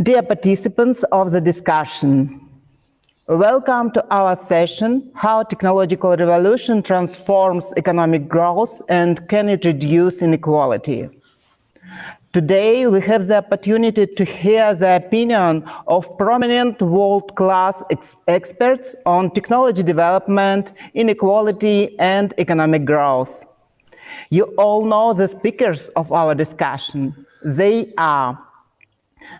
Dear participants of the discussion, welcome to our session, How Technological Revolution Transforms Economic Growth and Can It Reduce Inequality? Today, we have the opportunity to hear the opinion of prominent world-class experts on technology development, inequality, and economic growth. You all know the speakers of our discussion. They are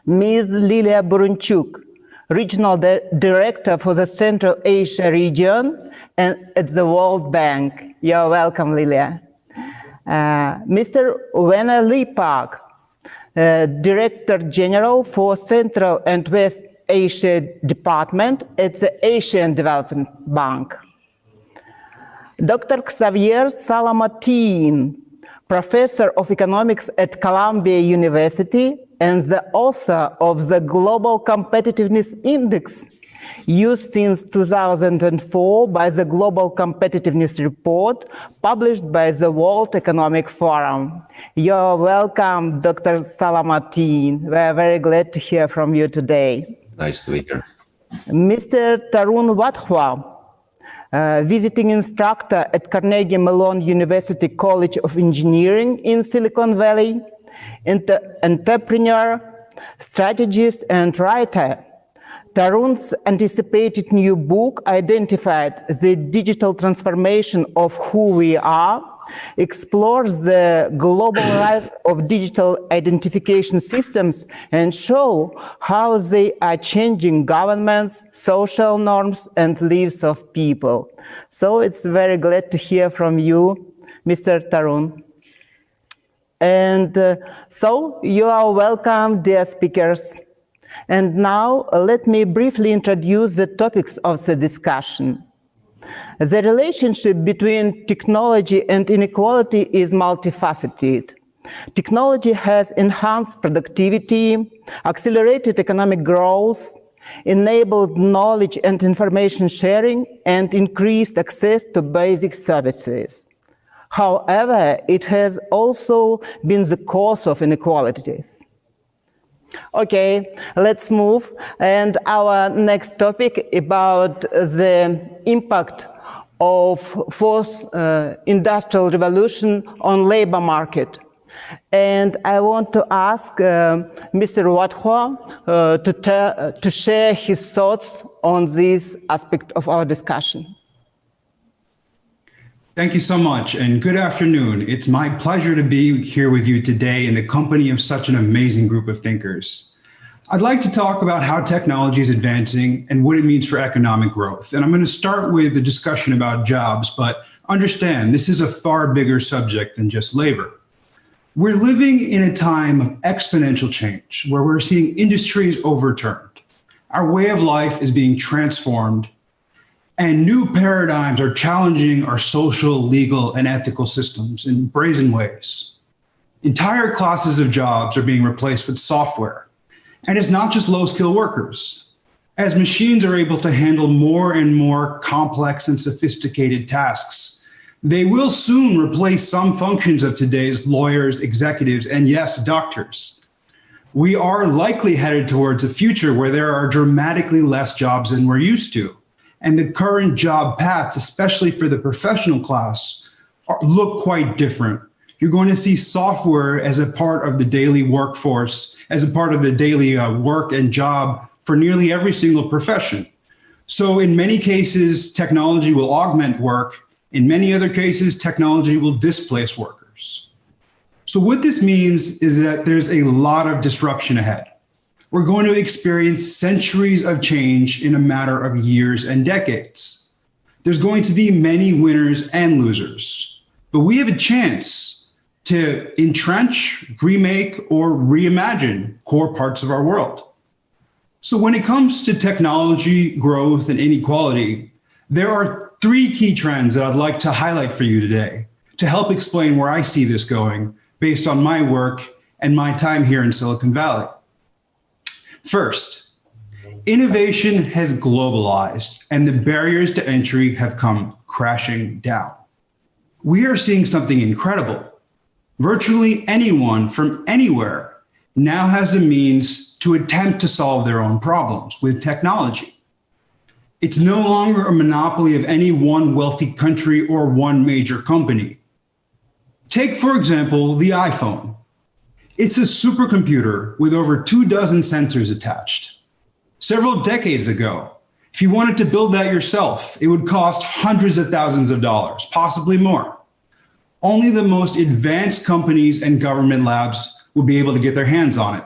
Ms. Lilia Burunciuc, Regional Director for the Central Asia region and at the World Bank. You're welcome, Lilia. Mr. Werner Liepach, Director General for Central and West Asia Department at the Asian Development Bank. Dr. Xavier Sala-i-Martin, Professor of Economics at Columbia University and the author of the Global Competitiveness Index, used since 2004 by the Global Competitiveness Report, published by the World Economic Forum. You're welcome, Dr. Sala-i-Martin. We're very glad to hear from you today. Nice to be here. Mr. Tarun Wadhwa, visiting instructor at Carnegie Mellon University College of Engineering in Silicon Valley, entrepreneur, strategist, and writer. Tarun's anticipated new book identified the digital transformation of who we are, explores the global rise of digital identification systems, and show how they are changing governments, social norms, and lives of people. So it's very glad to hear from you, Mr. Tarun. And so you are welcome, dear speakers. And now let me briefly introduce the topics of the discussion. The relationship between technology and inequality is multifaceted. Technology has enhanced productivity, accelerated economic growth, enabled knowledge and information sharing, and increased access to basic services. However, it has also been the cause of inequalities. Okay, let's move. And our next topic about the impact of fourth industrial revolution on labor market. And I want to ask Mr. Wadhwa to share his thoughts on this aspect of our discussion. Thank you so much, and good afternoon. It's my pleasure to be here with you today in the company of such an amazing group of thinkers. I'd like to talk about how technology is advancing and what it means for economic growth. And I'm going to start with a discussion about jobs, but understand this is a far bigger subject than just labor. We're living in a time of exponential change where we're seeing industries overturned. Our way of life is being transformed, and new paradigms are challenging our social, legal, and ethical systems in brazen ways. Entire classes of jobs are being replaced with software. And it's not just low-skilled workers. As machines are able to handle more and more complex and sophisticated tasks, they will soon replace some functions of today's lawyers, executives, and yes, doctors. We are likely headed towards a future where there are dramatically less jobs than we're used to. And the current job paths, especially for the professional class, look quite different. You're going to see software as a part of the daily workforce, as a part of the daily work and job for nearly every single profession. So in many cases, technology will augment work. In many other cases, technology will displace workers. So what this means is that there's a lot of disruption ahead. We're going to experience centuries of change in a matter of years and decades. There's going to be many winners and losers, but we have a chance to entrench, remake, or reimagine core parts of our world. So when it comes to technology, growth, and inequality, there are three key trends that I'd like to highlight for you today to help explain where I see this going based on my work and my time here in Silicon Valley. First, innovation has globalized and the barriers to entry have come crashing down. We are seeing something incredible. Virtually anyone from anywhere now has the means to attempt to solve their own problems with technology. It's no longer a monopoly of any one wealthy country or one major company. Take, for example, the iPhone. It's a supercomputer with over 24 sensors attached. Several decades ago, if you wanted to build that yourself, it would cost hundreds of thousands of dollars, possibly more. Only the most advanced companies and government labs would be able to get their hands on it.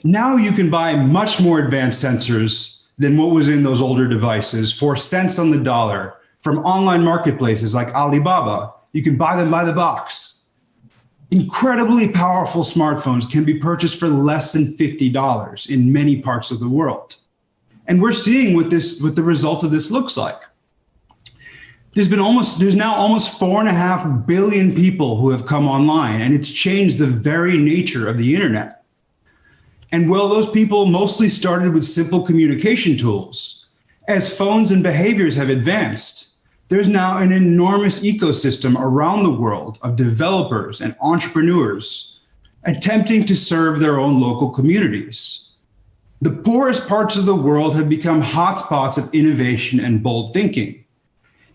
Now you can buy much more advanced sensors than what was in those older devices for cents on the dollar from online marketplaces like Alibaba. You can buy them by the box. Incredibly powerful smartphones can be purchased for less than $50 in many parts of the world. And we're seeing what the result of this looks like. There's now almost 4.5 billion people who have come online, and it's changed the very nature of the internet. And while those people mostly started with simple communication tools, as phones and behaviors have advanced, there's now an enormous ecosystem around the world of developers and entrepreneurs attempting to serve their own local communities. The poorest parts of the world have become hotspots of innovation and bold thinking.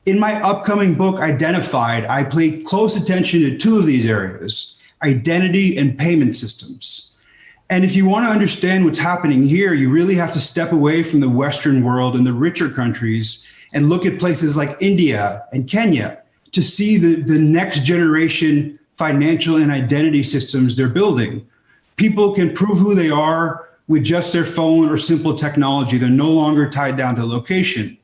In my upcoming book, Identified, I pay close attention to two of these areas, identity and payment systems. And if you want to understand what's happening here, you really have to step away from the Western world and the richer countries and look at places like India and Kenya to see the next generation financial and identity systems they're building. People can prove who they are with just their phone or simple technology. They're no longer tied down to location.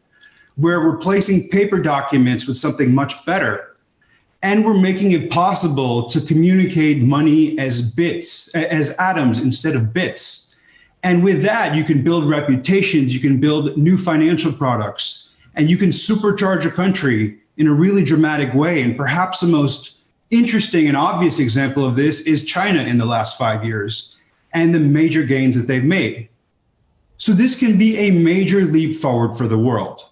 We're replacing paper documents with something much better. And we're making it possible to communicate money as bits, as atoms instead of bits. And with that, you can build reputations, you can build new financial products, and you can supercharge a country in a really dramatic way. And perhaps the most interesting and obvious example of this is China in the last 5 years and the major gains that they've made. So this can be a major leap forward for the world.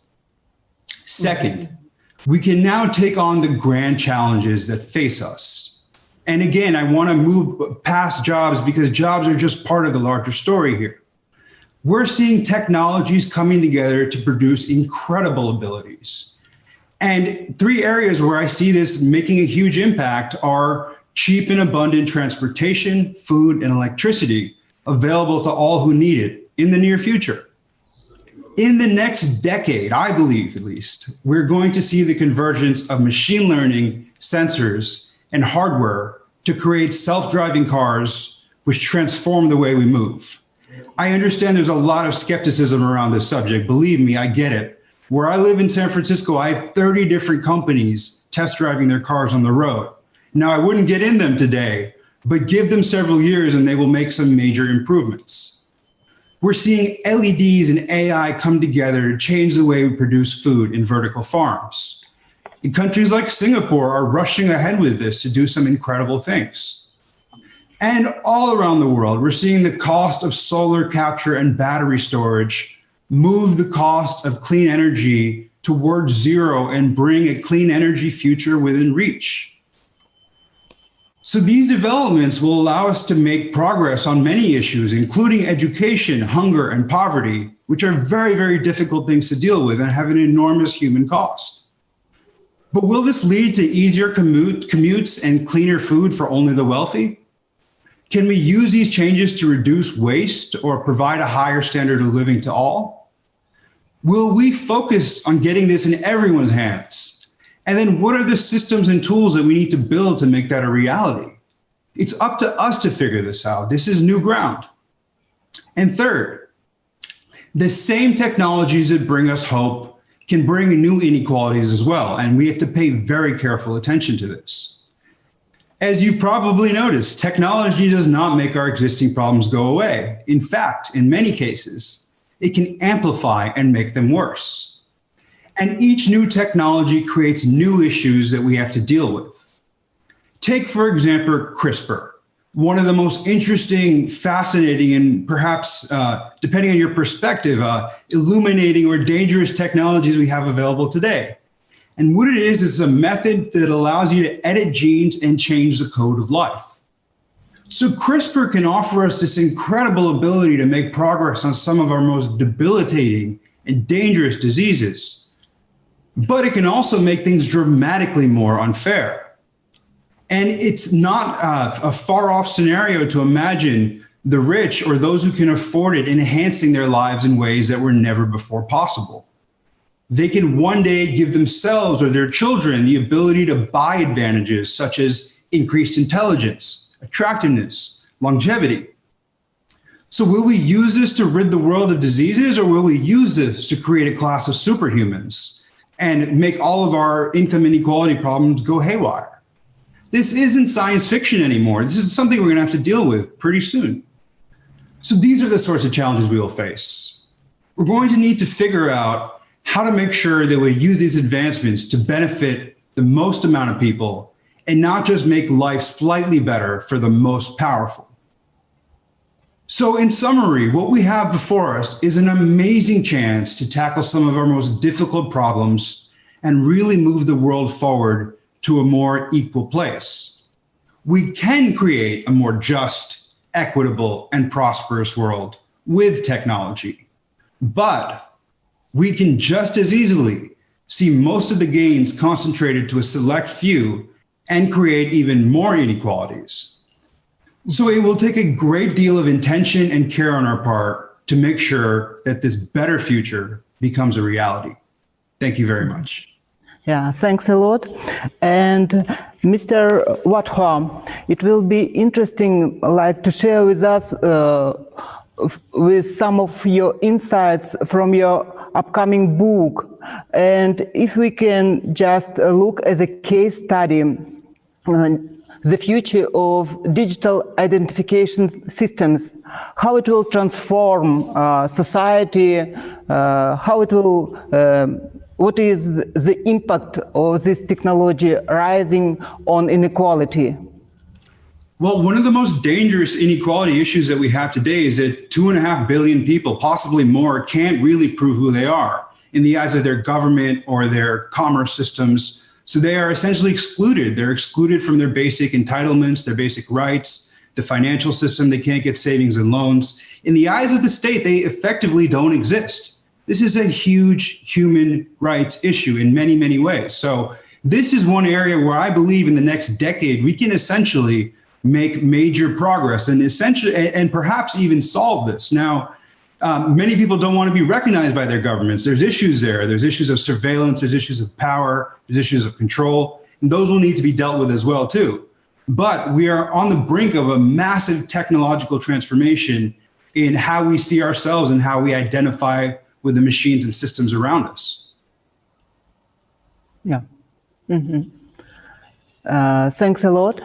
Second, we can now take on the grand challenges that face us. And again, I want to move past jobs because jobs are just part of the larger story here. We're seeing technologies coming together to produce incredible abilities. And three areas where I see this making a huge impact are cheap and abundant transportation, food, and electricity available to all who need it in the near future. In the next decade, I believe at least, we're going to see the convergence of machine learning, sensors, and hardware to create self-driving cars, which transform the way we move. I understand there's a lot of skepticism around this subject. Believe me, I get it. Where I live in San Francisco, I have 30 different companies test driving their cars on the road. Now, I wouldn't get in them today, but give them several years and they will make some major improvements. We're seeing LEDs and AI come together to change the way we produce food in vertical farms. And countries like Singapore are rushing ahead with this to do some incredible things. And all around the world, we're seeing the cost of solar capture and battery storage move the cost of clean energy towards zero and bring a clean energy future within reach. So these developments will allow us to make progress on many issues, including education, hunger, and poverty, which are very, very difficult things to deal with and have an enormous human cost. But will this lead to easier commutes and cleaner food for only the wealthy? Can we use these changes to reduce waste or provide a higher standard of living to all? Will we focus on getting this in everyone's hands? And then what are the systems and tools that we need to build to make that a reality? It's up to us to figure this out. This is new ground. And third, the same technologies that bring us hope can bring new inequalities as well. And we have to pay very careful attention to this. As you probably noticed, technology does not make our existing problems go away. In fact, in many cases, it can amplify and make them worse. And each new technology creates new issues that we have to deal with. Take, for example, CRISPR, one of the most interesting, fascinating, and perhaps, depending on your perspective, illuminating or dangerous technologies we have available today. And what it is a method that allows you to edit genes and change the code of life. So CRISPR can offer us this incredible ability to make progress on some of our most debilitating and dangerous diseases. But it can also make things dramatically more unfair. And it's not a far-off scenario to imagine the rich or those who can afford it enhancing their lives in ways that were never before possible. They can one day give themselves or their children the ability to buy advantages such as increased intelligence, attractiveness, longevity. So will we use this to rid the world of diseases, or will we use this to create a class of superhumans and make all of our income inequality problems go haywire? This isn't science fiction anymore. This is something we're going to have to deal with pretty soon. So these are the sorts of challenges we will face. We're going to need to figure out how to make sure that we use these advancements to benefit the most amount of people and not just make life slightly better for the most powerful. So in summary, what we have before us is an amazing chance to tackle some of our most difficult problems and really move the world forward to a more equal place. We can create a more just, equitable, and prosperous world with technology, but we can just as easily see most of the gains concentrated to a select few and create even more inequalities. So it will take a great deal of intention and care on our part to make sure that this better future becomes a reality. Thank you very much. Yeah, thanks a lot. And Mr. Wadhwa, it will be interesting to share with us with some of your insights from your upcoming book. And if we can just look as a case study, the future of digital identification systems, how it will transform society, how it will, what is the impact of this technology rising on inequality? Well, one of the most dangerous inequality issues that we have today is that 2.5 billion people, possibly more, can't really prove who they are in the eyes of their government or their commerce systems. So they are essentially excluded. They're excluded from their basic entitlements, their basic rights, the financial system. They can't get savings and loans. In the eyes of the state, they effectively don't exist. This is a huge human rights issue in many, many ways. So this is one area where I believe in the next decade, we can essentially make major progress and perhaps even solve this. Now, many people don't want to be recognized by their governments. There's issues there. There's issues of surveillance. There's issues of power. There's issues of control. And those will need to be dealt with as well, too. But we are on the brink of a massive technological transformation in how we see ourselves and how we identify with the machines and systems around us. Yeah. Mm-hmm. Thanks a lot.